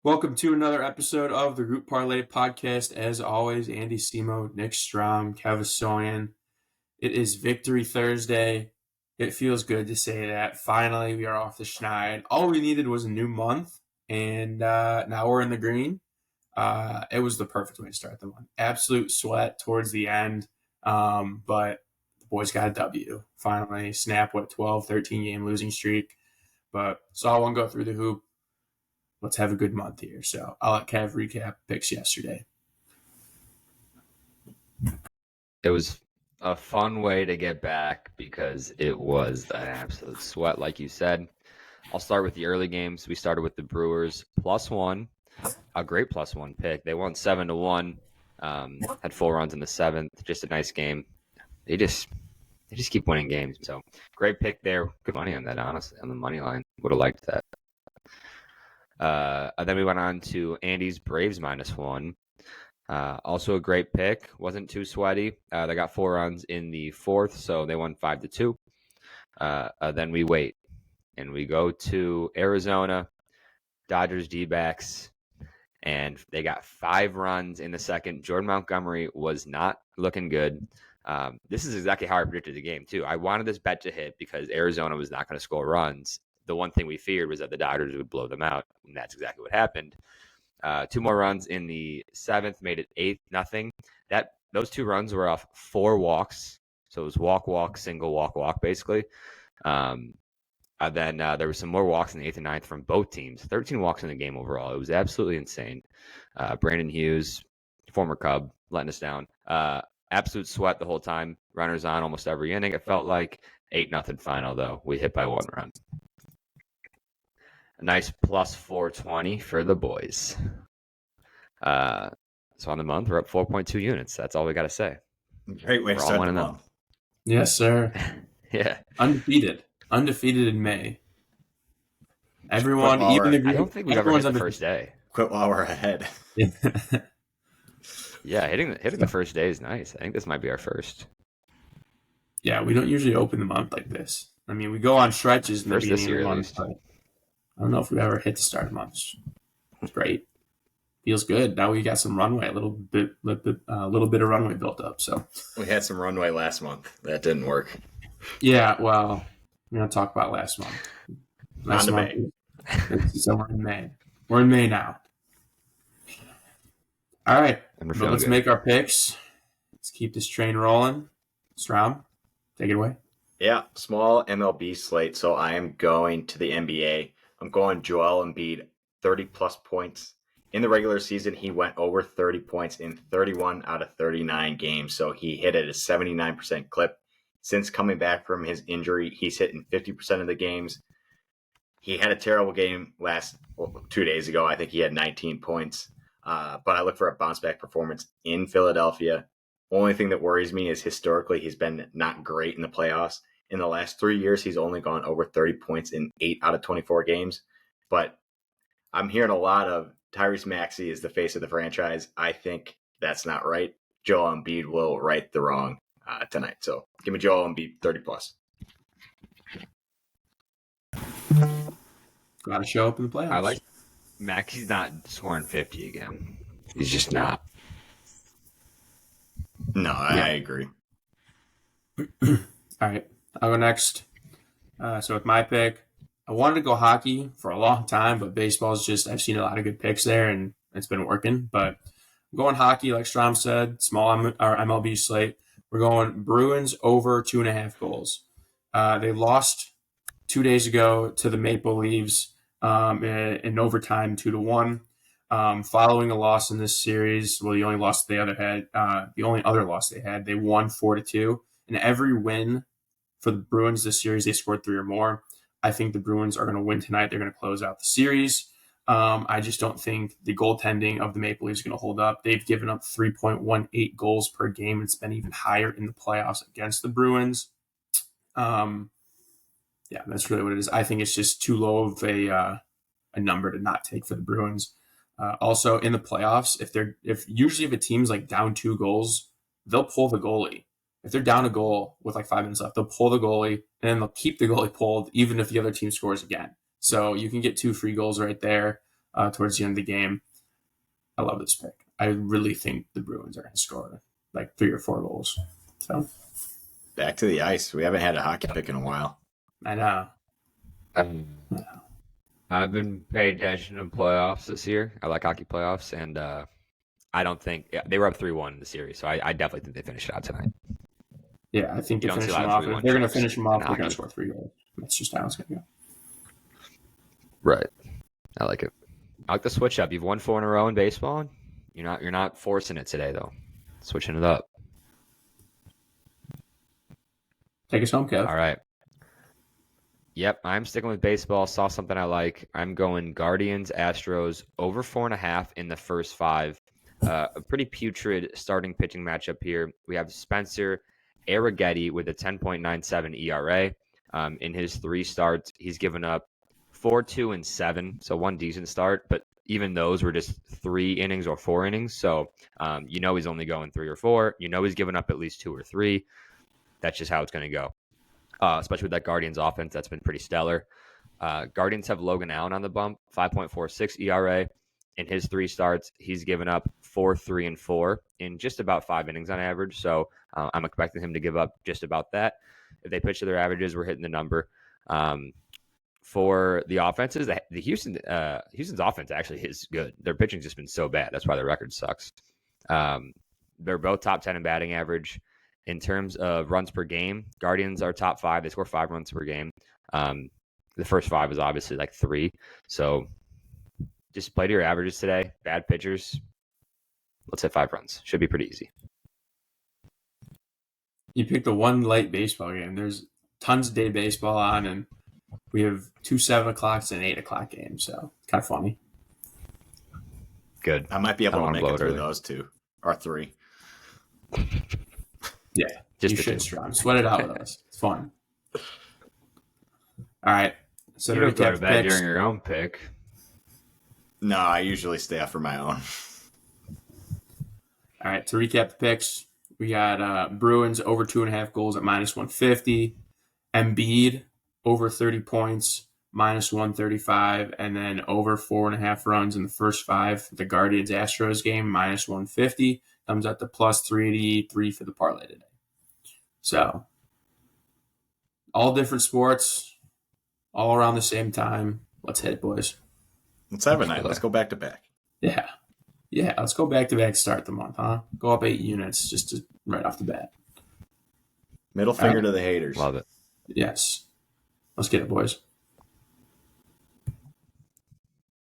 Welcome to another episode of the Group Parlay podcast. As always, Andy Simo, Nick Strom, Kevin Soyan. It is Victory Thursday. It feels good to say that. Finally, we are off the schneide. All we needed was a new month, and now we're in the green. It was the perfect way to start the month. Absolute sweat towards the end, but the boys got a W. Finally, snap, 12, 13 game losing streak. But saw one go through the hoop. Let's have a good month here. So I'll let Kev recap picks yesterday. It was a fun way to get back because it was an absolute sweat, like you said. I'll start with the early games. We started with the Brewers +1, a great +1 pick. They won 7-1, had 4 runs in the 7th. Just a nice game. They just keep winning games. So great pick there. Good money on that, honestly, on the money line. Would have liked that. And then we went on to Andy's Braves -1. Also a great pick. Wasn't too sweaty. They got 4 runs in the 4th, so they won 5-2. Then we wait, and we go to Arizona, Dodgers D-backs, and they got 5 runs in the 2nd. Jordan Montgomery was not looking good. This is exactly how I predicted the game, too. I wanted this bet to hit because Arizona was not going to score runs. The one thing we feared was that the Dodgers would blow them out, and that's exactly what happened. 2 more runs in the 7th made it 8-0. Those 2 runs were off 4 walks, so it was walk, single, walk, basically. And then there were some more walks in the 8th and 9th from both teams. 13 walks in the game overall. It was absolutely insane. Brandon Hughes, former Cub, letting us down. Absolute sweat the whole time. Runners on almost every inning. It felt like 8-0 final, though. We hit by 1 run. A nice +420 for the boys. So on the month, we're up 4.2 units. That's all we got to say. Great way to start the month. Yes, sir. Yeah. Undefeated in May. Everyone, even the group. I don't think we've ever hit the first day. Quit while we're ahead. Yeah, hitting the first day is nice. I think this might be our first. Yeah, we don't usually open the month like this. I mean, we go on stretches in the beginning this year, of the at month, least. but I don't know if we ever hit the start of the month. It's great. Feels good. Now we got some runway, a little bit of runway built up. So we had some runway last month. That didn't work. Yeah, well, we're gonna talk about last month. On to May. So we're in May. We're in May now. All right, but let's make our picks. Let's keep this train rolling. Strom, take it away. Yeah, small MLB slate. So I am going to the NBA. I'm going Joel Embiid, 30-plus points. In the regular season, he went over 30 points in 31 out of 39 games. So he hit at a 79% clip. Since coming back from his injury, he's hit in 50% of the games. He had a terrible game 2 days ago. I think he had 19 points. But I look for a bounce-back performance in Philadelphia. Only thing that worries me is historically he's been not great in the playoffs. In the last 3 years, he's only gone over 30 points in 8 out of 24 games. But I'm hearing a lot of Tyrese Maxey is the face of the franchise. I think that's not right. Joel Embiid will right the wrong tonight. So give me Joel Embiid 30-plus. Got to show up in the playoffs. I like Maxey's not scoring 50 again. He's just not. No, I agree. All right, I'll go next. So with my pick, I wanted to go hockey for a long time, but baseball's just, I've seen a lot of good picks there, and it's been working. But I'm going hockey, like Strom said, small MLB slate. We're going Bruins over 2.5 goals. They lost 2 days ago to the Maple Leafs in overtime 2-1. Following a loss in this series, well, the only other loss they had, they won 4-2. And every win for the Bruins this series, they scored 3 or more. I think the Bruins are going to win tonight. They're going to close out the series. I just don't think the goaltending of the Maple Leafs is going to hold up. They've given up 3.18 goals per game. It's been even higher in the playoffs against the Bruins. Yeah, that's really what it is. I think it's just too low of a number to not take for the Bruins. Also, in the playoffs, if a team's like down 2 goals, they'll pull the goalie. If they're down a goal with like 5 minutes left, they'll pull the goalie, and then they'll keep the goalie pulled even if the other team scores again. So you can get 2 free goals right there. towards the end of the game. I love this pick. I really think the Bruins are going to score like 3 or 4 goals. So Back to the ice. We haven't had a hockey pick in a while. I know. I've been paying attention to playoffs this year. I like hockey playoffs, and I don't think they were up 3-1 in the series, so I definitely think they finished it out tonight. Yeah, I think You they don't see finish a them lot off. of If 3-1 they're going to chokes finish them in off, they're going hockey. to score 3 goals. That's just how it's going to go. Right. I like it. I like the switch up. You've won 4 in a row in baseball. You're not forcing it today though. Switching it up. Take us home, Kev. All right. Yep, I'm sticking with baseball. Saw something I like. I'm going Guardians, Astros over 4.5 in the first 5. A pretty putrid starting pitching matchup here. We have Spencer Arrighetti with a 10.97 ERA. In his 3 starts, he's given up 4, 2, and 7. So one decent start, but even those were just 3 innings or 4 innings. So he's only going 3 or 4. He's given up at least 2 or 3. That's just how it's going to go. Especially with that Guardians offense that's been pretty stellar. Guardians have Logan Allen on the bump, 5.46 ERA. In his 3 starts, he's given up 4, 3, and 4 in just about 5 innings on average. So I'm expecting him to give up just about that. If they pitch to their averages, we're hitting the number. For the offenses, the Houston's offense actually is good. Their pitching's just been so bad. That's why their record sucks. They're both top 10 in batting average. In terms of runs per game, Guardians are top 5. They score 5 runs per game. The first 5 is obviously like 3. So just play to your averages today. Bad pitchers. Let's hit 5 runs. Should be pretty easy. You picked the one late baseball game. There's tons of day baseball on, and we have 2 7 o'clocks and 8 o'clock games. So it's kind of funny. Good. I might be able to make it through early. those 2 or 3. Yeah, Just you the should 2. strong. Sweat it out with us. It's fun. All right. So You to don't go recap to the bed picks, during your own pick. No, I usually stay up for my own. all right, to recap the picks, we got Bruins over 2.5 goals at -150, Embiid over 30 points -135, and then over 4.5 runs in the first 5. The Guardians Astros game -150 comes out to +383 for the parlay today. So all different sports, all around the same time. Let's hit it, boys. Let's have a night. Let's go back to back. Yeah. Yeah, let's go back to back start the month, huh? Go up 8 units just right off the bat. Middle finger to the haters. Love it. Yes. Let's get it, boys.